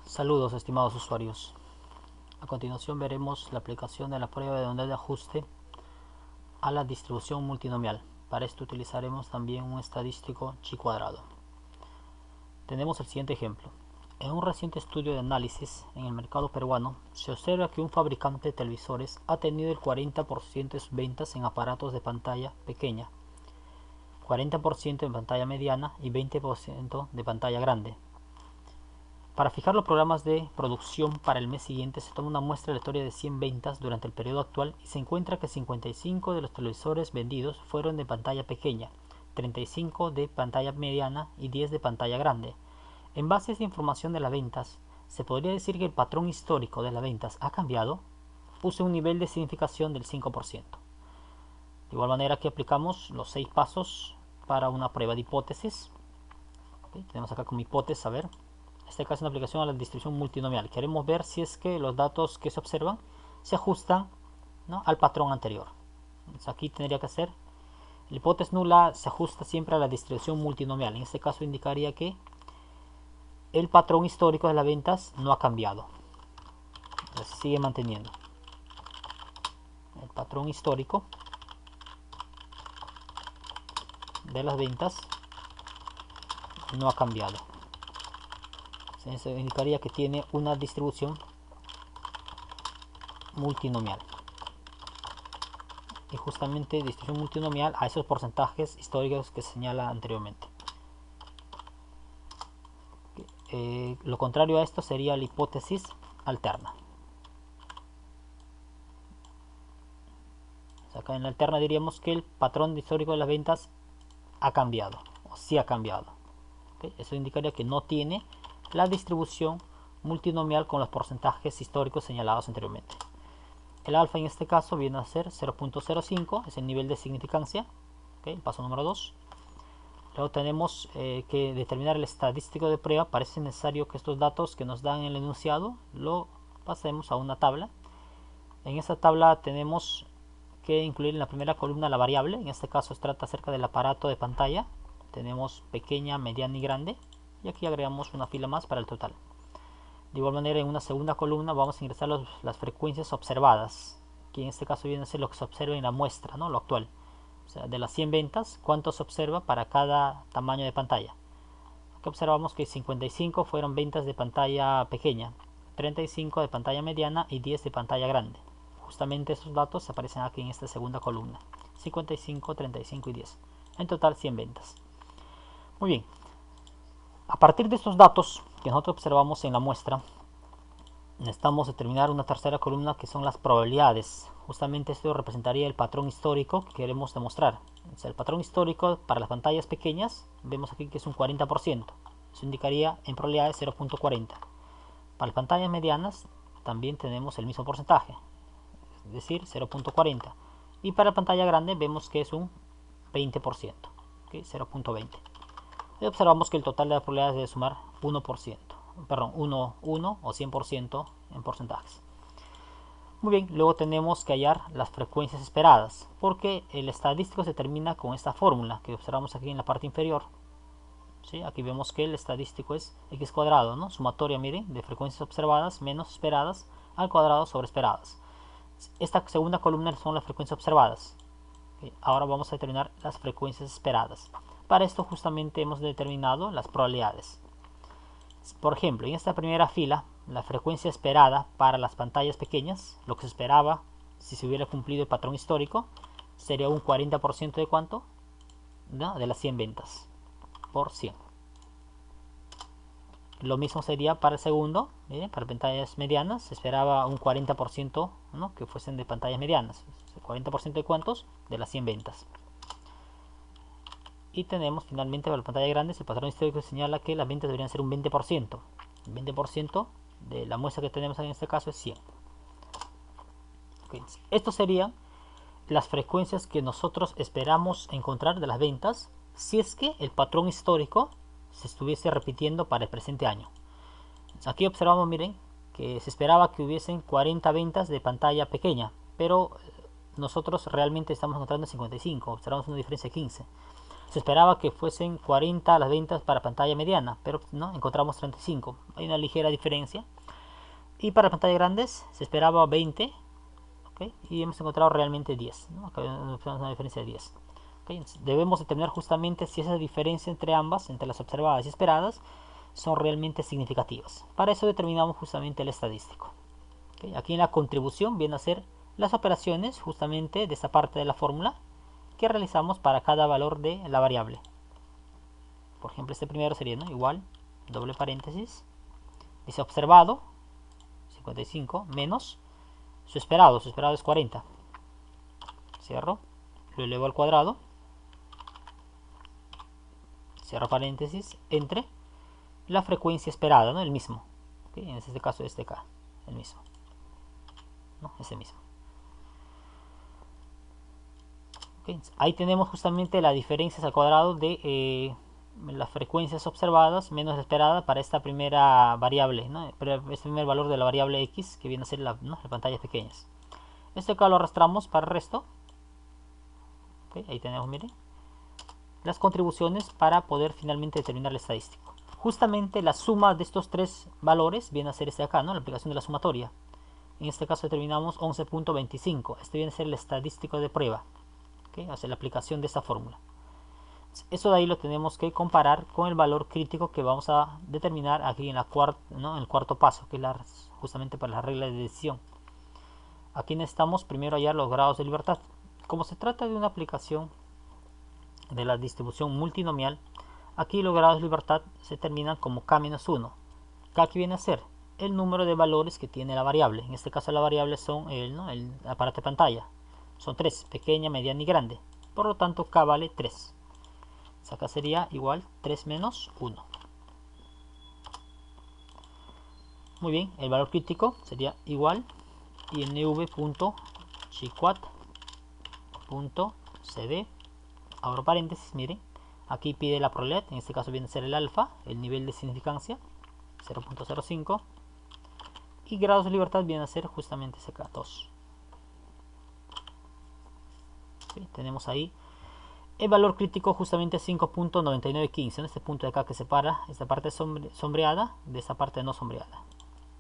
Saludos, estimados usuarios. A continuación veremos la aplicación de la prueba de unidad de ajuste a la distribución multinomial. Para esto utilizaremos también un estadístico chi cuadrado. Tenemos el siguiente ejemplo. En un reciente estudio de análisis en el mercado peruano, se observa que un fabricante de televisores ha tenido el 40% de sus ventas en aparatos de pantalla pequeña, 40% en pantalla mediana y 20% de pantalla grande. Para fijar los programas de producción para el mes siguiente se toma una muestra aleatoria de 100 ventas durante el periodo actual y se encuentra que 55 de los televisores vendidos fueron de pantalla pequeña, 35 de pantalla mediana y 10 de pantalla grande. En base a esta información de las ventas, ¿se podría decir que el patrón histórico de las ventas ha cambiado? Puse un nivel de significación del 5%. De igual manera que aplicamos los 6 pasos para una prueba de hipótesis. Tenemos acá como hipótesis, a ver. Este caso es una aplicación a la distribución multinomial. Queremos ver si es que los datos que se observan se ajustan, ¿no?, al patrón anterior. Entonces aquí tendría que ser, la hipótesis nula se ajusta siempre a la distribución multinomial. En este caso indicaría que el patrón histórico de las ventas no ha cambiado. Entonces sigue manteniendo. El patrón histórico de las ventas no ha cambiado. Eso indicaría que tiene una distribución multinomial. Y justamente distribución multinomial a esos porcentajes históricos que se señala anteriormente. Lo contrario a esto sería la hipótesis alterna. Acá en la alterna diríamos que el patrón histórico de las ventas ha cambiado, o sí ha cambiado. Eso indicaría que no tiene la distribución multinomial con los porcentajes históricos señalados anteriormente. El alfa en este caso viene a ser 0.05, es el nivel de significancia. El paso número 2. Luego tenemos que determinar el estadístico de prueba. Parece necesario que estos datos que nos dan en el enunciado lo pasemos a una tabla. En esta tabla tenemos que incluir en la primera columna la variable. En este caso se trata acerca del aparato de pantalla. Tenemos pequeña, mediana y grande. Y aquí agregamos una fila más para el total. De igual manera, en una segunda columna vamos a ingresar las frecuencias observadas, que en este caso viene a ser lo que se observa en la muestra, ¿no?, lo actual. O sea, de las 100 ventas, ¿cuánto se observa para cada tamaño de pantalla? Aquí observamos que 55 fueron ventas de pantalla pequeña, 35 de pantalla mediana y 10 de pantalla grande. Justamente estos datos aparecen aquí en esta segunda columna. 55, 35 y 10. En total 100 ventas. Muy bien. A partir de estos datos que nosotros observamos en la muestra, necesitamos determinar una tercera columna que son las probabilidades. Justamente esto representaría el patrón histórico que queremos demostrar. O sea, el patrón histórico para las pantallas pequeñas, vemos aquí que es un 40%. Eso indicaría en probabilidades 0.40. Para las pantallas medianas también tenemos el mismo porcentaje, es decir, 0.40. Y para la pantalla grande vemos que es un 20%, 0.20. Y observamos que el total de las probabilidades debe sumar 1%, perdón, 1 o 100% en porcentajes. Muy bien, luego tenemos que hallar las frecuencias esperadas, porque el estadístico se termina con esta fórmula que observamos aquí en la parte inferior. ¿Sí? Aquí vemos que el estadístico es x cuadrado, ¿no?, sumatoria, miren, de frecuencias observadas menos esperadas al cuadrado sobre esperadas. Esta segunda columna son las frecuencias observadas. Ahora vamos a determinar las frecuencias esperadas. Para esto justamente hemos determinado las probabilidades. Por ejemplo, en esta primera fila, la frecuencia esperada para las pantallas pequeñas, lo que se esperaba si se hubiera cumplido el patrón histórico, sería un 40% de cuánto, ¿no?, de las 100 ventas por 100. Lo mismo sería para el segundo, ¿bien?, para pantallas medianas se esperaba un 40%, ¿no?, que fuesen de pantallas medianas. ¿El 40% de cuántos? De las 100 ventas. Y tenemos finalmente para la pantalla grande, el patrón histórico señala que las ventas deberían ser un 20%. El 20% de la muestra que tenemos en este caso es 100. Okay. Estos serían las frecuencias que nosotros esperamos encontrar de las ventas si es que el patrón histórico se estuviese repitiendo para el presente año. Aquí observamos, miren, que se esperaba que hubiesen 40 ventas de pantalla pequeña, pero nosotros realmente estamos encontrando 55, observamos una diferencia de 15. Se esperaba que fuesen 40 las ventas para pantalla mediana, pero no, encontramos 35. Hay una ligera diferencia. Y para pantallas grandes se esperaba 20, ¿okay? Y hemos encontrado realmente 10, ¿no? Acá una diferencia de 10. ¿Okay? Debemos determinar justamente si esa diferencia entre ambas, entre las observadas y esperadas, son realmente significativas. Para eso determinamos justamente el estadístico. ¿Okay? Aquí en la contribución viene a ser las operaciones justamente de esta parte de la fórmula que realizamos para cada valor de la variable. Por ejemplo, este primero sería, ¿no?, igual, doble paréntesis, dice observado, 55, menos su esperado es 40. Cierro, lo elevo al cuadrado, cierro paréntesis, entre la frecuencia esperada, ¿no?, el mismo. ¿Okay? En este caso, este acá, el mismo. ¿No? Ese mismo. ¿Okay? Ahí tenemos justamente la diferencia al cuadrado de las frecuencias observadas menos la esperada para esta primera variable, ¿no? Este primer valor de la variable x, que viene a ser ¿no?, las pantallas pequeñas. Este acá lo arrastramos para el resto. ¿Okay? Ahí tenemos, miren, las contribuciones para poder finalmente determinar el estadístico. Justamente la suma de estos tres valores viene a ser este acá, ¿no?, la aplicación de la sumatoria. En este caso determinamos 11.25. Este viene a ser el estadístico de prueba. ¿Okay? O sea, la aplicación de esta fórmula. Eso de ahí lo tenemos que comparar con el valor crítico que vamos a determinar aquí en, ¿no?, en el cuarto paso, que es justamente para la regla de decisión. Aquí necesitamos primero hallar los grados de libertad. Como se trata de una aplicación de la distribución multinomial, aquí los grados de libertad se determinan como k-1. K que viene a ser el número de valores que tiene la variable. En este caso la variable son ¿no?, el aparato de pantalla. Son 3, pequeña, mediana y grande. Por lo tanto, K vale 3. Acá sería igual 3 menos 1. Muy bien, el valor crítico sería igual inv.chiquat.cd. Abro paréntesis, miren. Aquí pide la probabilidad, en este caso viene a ser el alfa, el nivel de significancia, 0.05. Y grados de libertad viene a ser justamente ese acá, 2. ¿Sí? Tenemos ahí el valor crítico justamente 5.9915, en este punto de acá que separa esta parte sombreada de esta parte no sombreada.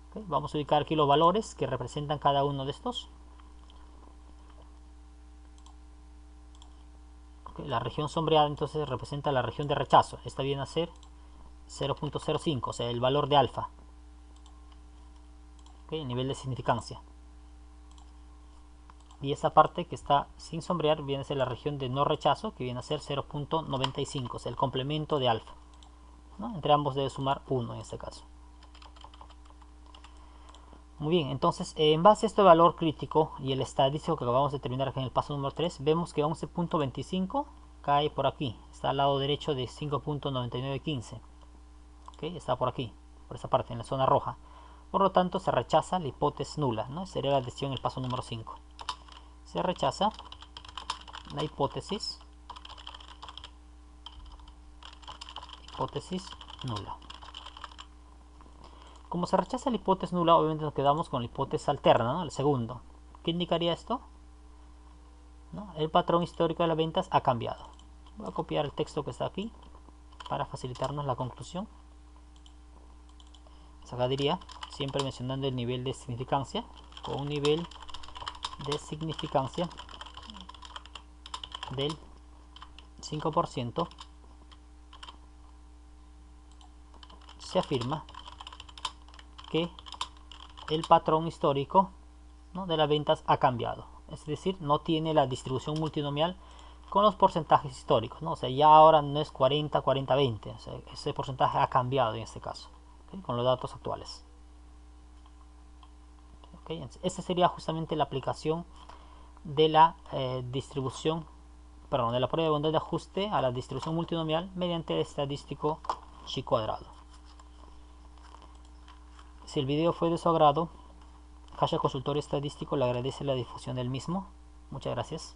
¿Okay? Vamos a ubicar aquí los valores que representan cada uno de estos. ¿Okay? La región sombreada entonces representa la región de rechazo. Esta viene a ser 0.05, o sea, el valor de alfa. ¿Okay? El nivel de significancia. Y esa parte que está sin sombrear viene a ser la región de no rechazo, que viene a ser 0.95, o sea, el complemento de alfa, ¿no? Entre ambos debe sumar 1 en este caso. Muy bien, entonces en base a este valor crítico y el estadístico que acabamos de determinar aquí en el paso número 3, vemos que 11.25 cae por aquí, está al lado derecho de 5.9915. ¿Okay? Está por aquí, por esa parte, en la zona roja. Por lo tanto, se rechaza la hipótesis nula, ¿no? Sería la decisión en el paso número 5. Se rechaza la hipótesis nula. Como se rechaza la hipótesis nula, obviamente nos quedamos con la hipótesis alterna, ¿no?, el segundo. ¿Qué indicaría esto? ¿No? El patrón histórico de las ventas ha cambiado. Voy a copiar el texto que está aquí para facilitarnos la conclusión. Acá diría, siempre mencionando el nivel de significancia, con un nivel de significancia del 5%, se afirma que el patrón histórico, ¿no?, de las ventas ha cambiado. Es decir, no tiene la distribución multinomial con los porcentajes históricos, ¿no? O sea, ya ahora no es 40, 40, 20. O sea, ese porcentaje ha cambiado en este caso, ¿okay?, con los datos actuales. ¿Okay? Esta sería justamente la aplicación de la distribución, perdón, de la prueba de bondad de ajuste a la distribución multinomial mediante el estadístico chi cuadrado. Si el video fue de su agrado, Kasha Consultorio Estadístico le agradece la difusión del mismo. Muchas gracias.